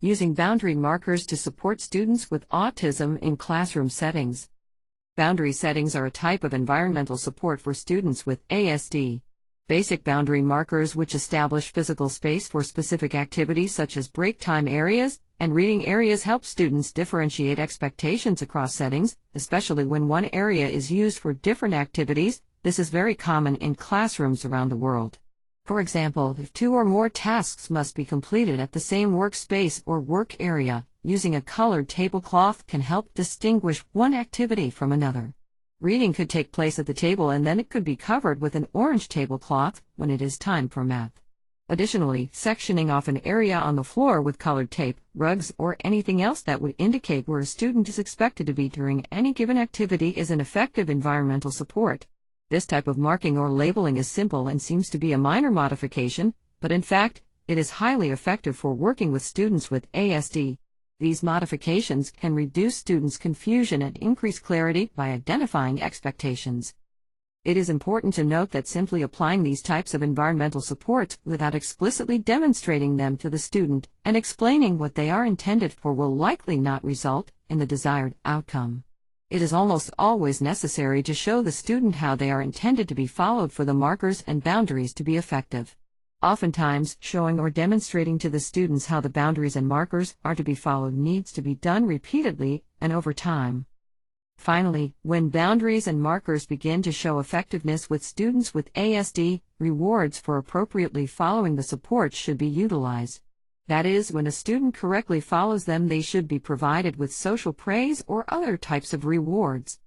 Using boundary markers to support students with autism in classroom settings. Boundary settings are a type of environmental support for students with ASD. Basic boundary markers, which establish physical space for specific activities such as break time areas and reading areas, help students differentiate expectations across settings, especially when one area is used for different activities. This is very common in classrooms around the world. For example, if 2 or more tasks must be completed at the same workspace or work area, using a colored tablecloth can help distinguish one activity from another. Reading could take place at the table and then it could be covered with an orange tablecloth when it is time for math. Additionally, sectioning off an area on the floor with colored tape, rugs, or anything else that would indicate where a student is expected to be during any given activity is an effective environmental support. This type of marking or labeling is simple and seems to be a minor modification, but in fact, it is highly effective for working with students with ASD. These modifications can reduce students' confusion and increase clarity by identifying expectations. It is important to note that simply applying these types of environmental supports without explicitly demonstrating them to the student and explaining what they are intended for will likely not result in the desired outcome. It is almost always necessary to show the student how they are intended to be followed for the markers and boundaries to be effective. Oftentimes, showing or demonstrating to the students how the boundaries and markers are to be followed needs to be done repeatedly and over time. Finally, when boundaries and markers begin to show effectiveness with students with ASD, rewards for appropriately following the support should be utilized. That is, when a student correctly follows them, they should be provided with social praise or other types of rewards.